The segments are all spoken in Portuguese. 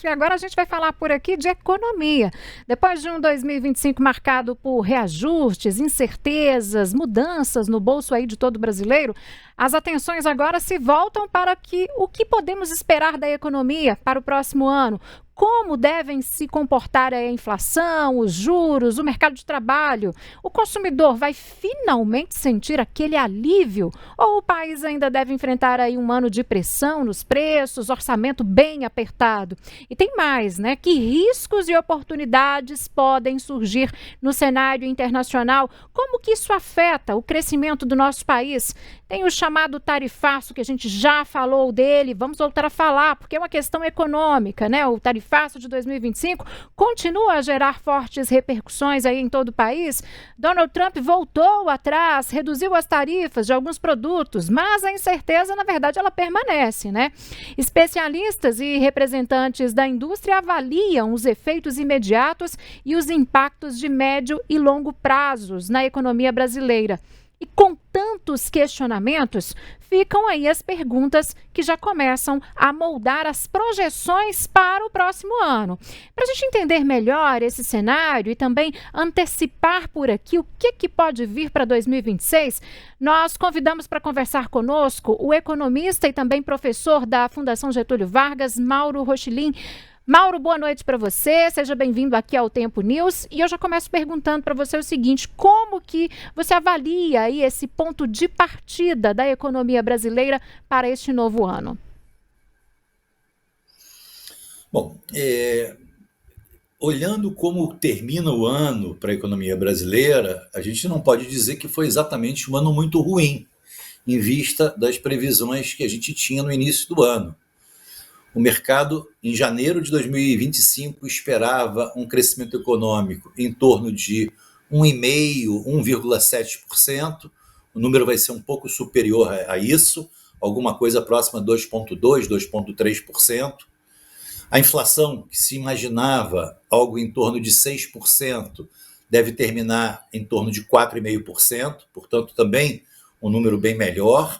E agora a gente vai falar por aqui de economia. Depois de um 2025 marcado por reajustes, incertezas, mudanças no bolso aí de todo brasileiro, as atenções agora se voltam para o que podemos esperar da economia para o próximo ano. Como devem se comportar a inflação, os juros, o mercado de trabalho? O consumidor vai finalmente sentir aquele alívio? Ou o país ainda deve enfrentar aí um ano de pressão nos preços, orçamento bem apertado? E tem mais, né? Que riscos e oportunidades podem surgir no cenário internacional? Como que isso afeta o crescimento do nosso país? Tem o chamado tarifaço, que a gente já falou dele, vamos voltar a falar, porque é uma questão econômica, né? O tarifaço de 2025 continua a gerar fortes repercussões aí em todo o país. Donald Trump voltou atrás, reduziu as tarifas de alguns produtos, mas a incerteza, na verdade, ela permanece, né? Especialistas e representantes da indústria avaliam os efeitos imediatos e os impactos de médio e longo prazos na economia brasileira. E com tantos questionamentos, ficam aí as perguntas que já começam a moldar as projeções para o próximo ano. Para a gente entender melhor esse cenário e também antecipar por aqui o que pode vir para 2026, nós convidamos para conversar conosco o economista e também professor da Fundação Getúlio Vargas, Mauro Rochlin. Mauro, boa noite para você, seja bem-vindo aqui ao Tempo News. E eu já começo perguntando para você o seguinte: como que você avalia aí esse ponto de partida da economia brasileira para este novo ano? Bom, olhando como termina o ano para a economia brasileira, a gente não pode dizer que foi exatamente um ano muito ruim, em vista das previsões que a gente tinha no início do ano. O mercado, em janeiro de 2025, esperava um crescimento econômico em torno de 1,5%, 1,7%. O número vai ser um pouco superior a isso, alguma coisa próxima a 2,2%, 2,3%. A inflação, que se imaginava algo em torno de 6%, deve terminar em torno de 4,5%, portanto, também um número bem melhor.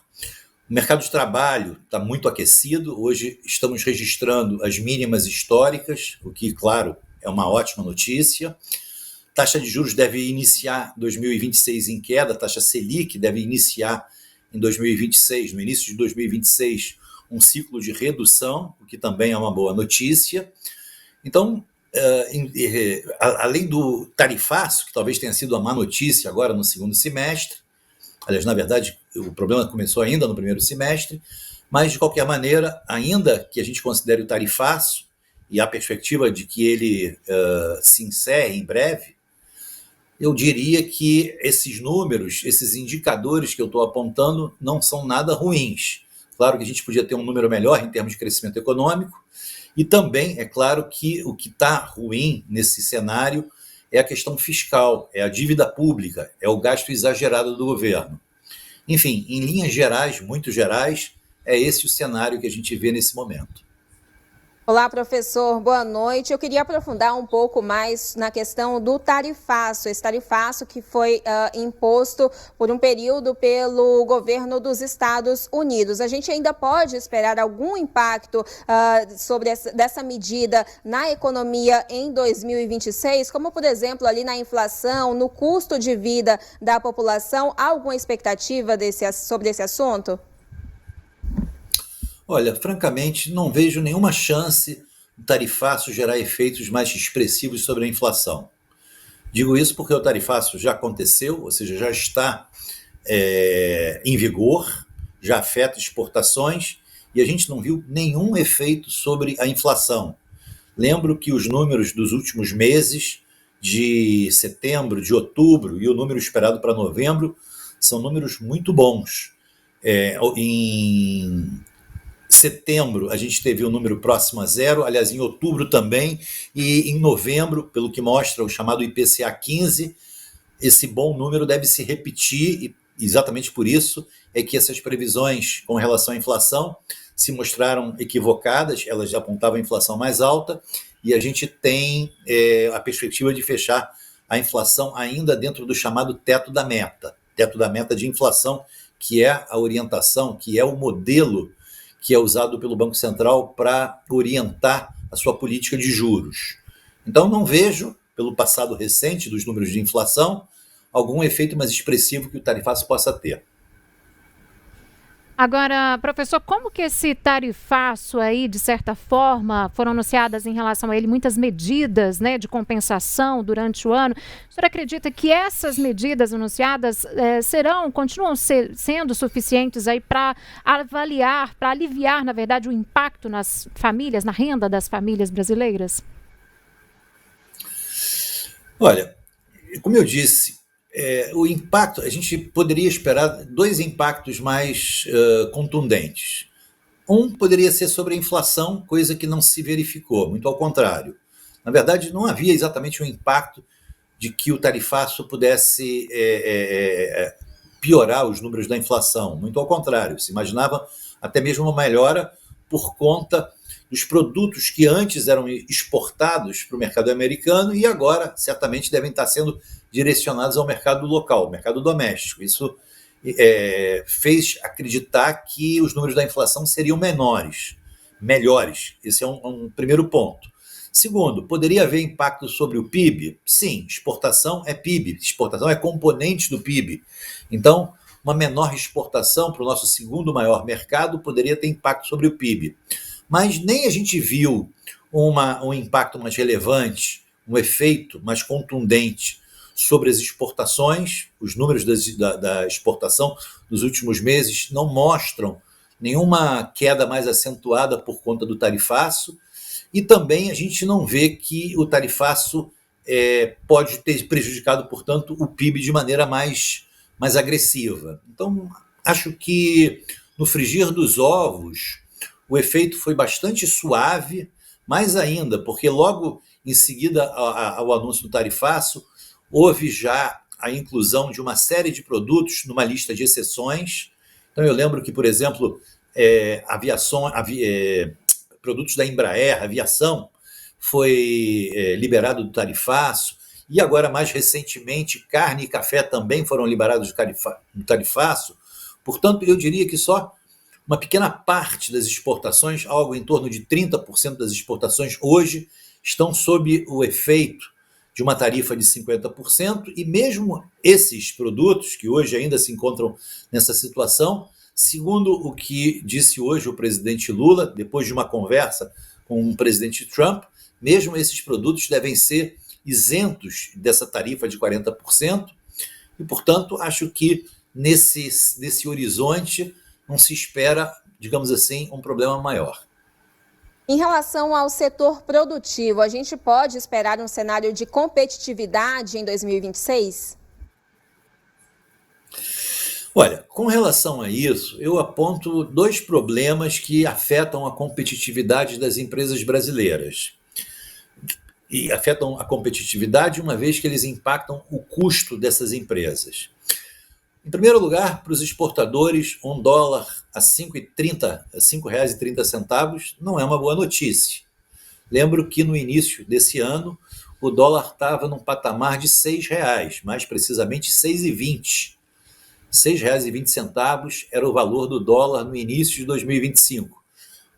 O mercado de trabalho está muito aquecido. Hoje estamos registrando as mínimas históricas, o que, claro, é uma ótima notícia. Taxa de juros deve iniciar 2026 em queda, a taxa Selic deve iniciar em 2026, no início de 2026, um ciclo de redução, o que também é uma boa notícia. Então, além do tarifaço, que talvez tenha sido a má notícia agora no segundo semestre, aliás, na verdade, o problema começou ainda no primeiro semestre, mas, de qualquer maneira, ainda que a gente considere o tarifaço e a perspectiva de que ele se encerre em breve, eu diria que esses números, esses indicadores que eu estou apontando, não são nada ruins. Claro que a gente podia ter um número melhor em termos de crescimento econômico, e também é claro que o que está ruim nesse cenário é a questão fiscal, é a dívida pública, é o gasto exagerado do governo. Enfim, em linhas gerais, muito gerais, é esse o cenário que a gente vê nesse momento. Olá, professor, boa noite. Eu queria aprofundar um pouco mais na questão do tarifaço, esse tarifaço que foi imposto por um período pelo governo dos Estados Unidos. A gente ainda pode esperar algum impacto sobre dessa medida na economia em 2026, como, por exemplo, ali na inflação, no custo de vida da população? Há alguma expectativa sobre esse assunto? Olha, francamente, não vejo nenhuma chance do tarifaço gerar efeitos mais expressivos sobre a inflação. Digo isso porque o tarifaço já aconteceu, ou seja, já está em vigor, já afeta exportações, e a gente não viu nenhum efeito sobre a inflação. Lembro que os números dos últimos meses, de setembro, de outubro, e o número esperado para novembro, são números muito bons. Em setembro, a gente teve um número próximo a zero, aliás, em outubro também, e em novembro, pelo que mostra o chamado IPCA 15, esse bom número deve se repetir, e exatamente por isso é que essas previsões com relação à inflação se mostraram equivocadas, elas já apontavam a inflação mais alta, e a gente tem a perspectiva de fechar a inflação ainda dentro do chamado teto da meta de inflação, que é a orientação, que é o modelo que é usado pelo Banco Central para orientar a sua política de juros. Então, não vejo, pelo passado recente dos números de inflação, algum efeito mais expressivo que o tarifaço possa ter. Agora, professor, como que esse tarifaço aí, de certa forma, foram anunciadas em relação a ele muitas medidas, né, de compensação durante o ano? O senhor acredita que essas medidas anunciadas continuam sendo suficientes aí para avaliar, para aliviar, na verdade, o impacto nas famílias, na renda das famílias brasileiras? Olha, como eu disse, o impacto, a gente poderia esperar dois impactos mais contundentes. Um poderia ser sobre a inflação, coisa que não se verificou, muito ao contrário. Na verdade, não havia exatamente um impacto de que o tarifaço pudesse piorar os números da inflação, muito ao contrário. Se imaginava até mesmo uma melhora por conta dos produtos que antes eram exportados para o mercado americano e agora certamente devem estar sendo direcionados ao mercado local, ao mercado doméstico. Isso fez acreditar que os números da inflação seriam melhores. Esse é um primeiro ponto. Segundo, poderia haver impacto sobre o PIB? Sim, exportação é PIB, exportação é componente do PIB. Então, uma menor exportação para o nosso segundo maior mercado poderia ter impacto sobre o PIB. Mas nem a gente viu um impacto mais relevante, um efeito mais contundente sobre as exportações. Os números da exportação dos últimos meses não mostram nenhuma queda mais acentuada por conta do tarifaço, e também a gente não vê que o tarifaço pode ter prejudicado, portanto, o PIB de maneira mais agressiva. Então, acho que no frigir dos ovos, o efeito foi bastante suave, mais ainda, porque logo em seguida ao anúncio do tarifaço, houve já a inclusão de uma série de produtos numa lista de exceções. Então eu lembro que, por exemplo, produtos da Embraer, aviação, foi liberado do tarifaço, e agora, mais recentemente, carne e café também foram liberados do tarifaço. Portanto, eu diria que só uma pequena parte das exportações, algo em torno de 30% das exportações hoje, estão sob o efeito de uma tarifa de 50%, e mesmo esses produtos, que hoje ainda se encontram nessa situação, segundo o que disse hoje o presidente Lula, depois de uma conversa com o presidente Trump, mesmo esses produtos devem ser isentos dessa tarifa de 40%, e, portanto, acho que nesse horizonte não se espera, digamos assim, um problema maior. Em relação ao setor produtivo, a gente pode esperar um cenário de competitividade em 2026? Olha, com relação a isso, eu aponto dois problemas que afetam a competitividade das empresas brasileiras. E afetam a competitividade uma vez que eles impactam o custo dessas empresas. Em primeiro lugar, para os exportadores, $1 a R$5,30 não é uma boa notícia. Lembro que no início desse ano, o dólar estava num patamar de R$6, mais precisamente R$6,20. R$6,20 era o valor do dólar no início de 2025.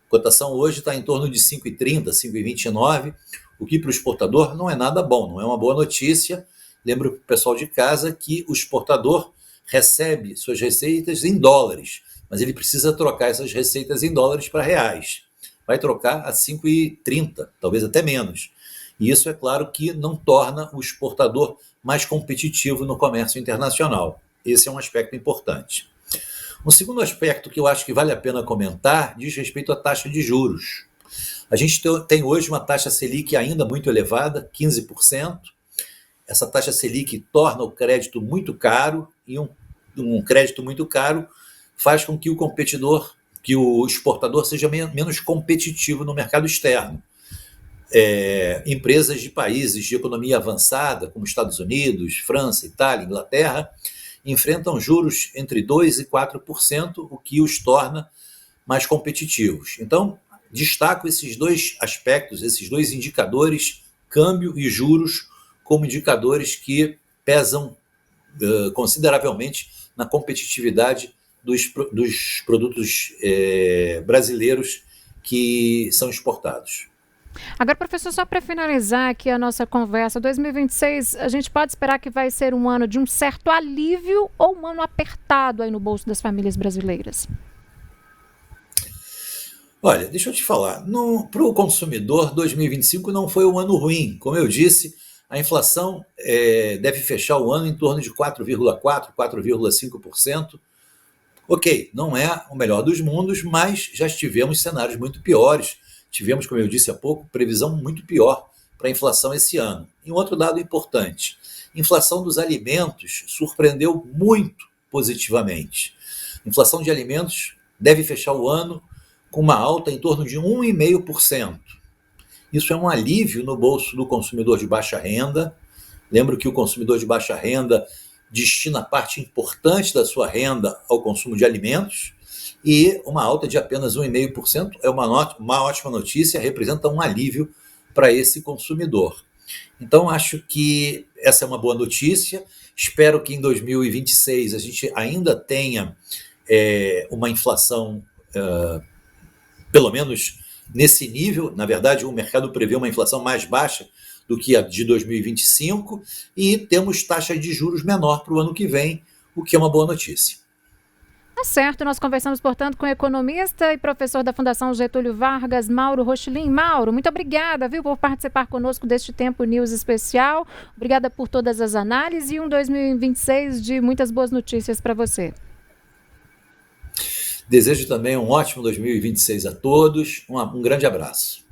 A cotação hoje está em torno de R$5,30, R$5,29, o que para o exportador não é nada bom, não é uma boa notícia. Lembro para o pessoal de casa que o exportador recebe suas receitas em dólares, mas ele precisa trocar essas receitas em dólares para reais. Vai trocar a 5,30, talvez até menos. E isso, é claro, que não torna o exportador mais competitivo no comércio internacional. Esse é um aspecto importante. Um segundo aspecto que eu acho que vale a pena comentar diz respeito à taxa de juros. A gente tem hoje uma taxa Selic ainda muito elevada, 15%. Essa taxa Selic torna o crédito muito caro, e um crédito muito caro faz com que o exportador seja menos competitivo no mercado externo. Empresas de países de economia avançada, como Estados Unidos, França, Itália, Inglaterra, enfrentam juros entre 2% e 4%, o que os torna mais competitivos. Então, destaco esses dois aspectos, esses dois indicadores, câmbio e juros, como indicadores que pesam consideravelmente na competitividade dos produtos brasileiros que são exportados. Agora, professor, só para finalizar aqui a nossa conversa, 2026, a gente pode esperar que vai ser um ano de um certo alívio ou um ano apertado aí no bolso das famílias brasileiras? Olha, deixa eu te falar, para o consumidor, 2025 não foi um ano ruim. Como eu disse, a inflação deve fechar o ano em torno de 4,4%, 4,5%. Ok, não é o melhor dos mundos, mas já tivemos cenários muito piores. Tivemos, como eu disse há pouco, previsão muito pior para a inflação esse ano. E um outro dado importante: a inflação dos alimentos surpreendeu muito positivamente. A inflação de alimentos deve fechar o ano com uma alta em torno de 1,5%. Isso é um alívio no bolso do consumidor de baixa renda. Lembro que o consumidor de baixa renda destina parte importante da sua renda ao consumo de alimentos, e uma alta de apenas 1,5% é uma ótima notícia, representa um alívio para esse consumidor. Então, acho que essa é uma boa notícia. Espero que em 2026 a gente ainda tenha uma inflação, pelo menos nesse nível. Na verdade, o mercado prevê uma inflação mais baixa do que a de 2025, e temos taxa de juros menor para o ano que vem, o que é uma boa notícia. Tá certo, nós conversamos, portanto, com o economista e professor da Fundação Getúlio Vargas, Mauro Rochlin. Mauro, muito obrigada, viu, por participar conosco deste Tempo News especial. Obrigada por todas as análises e um 2026 de muitas boas notícias para você. Desejo também um ótimo 2026 a todos. Um grande abraço.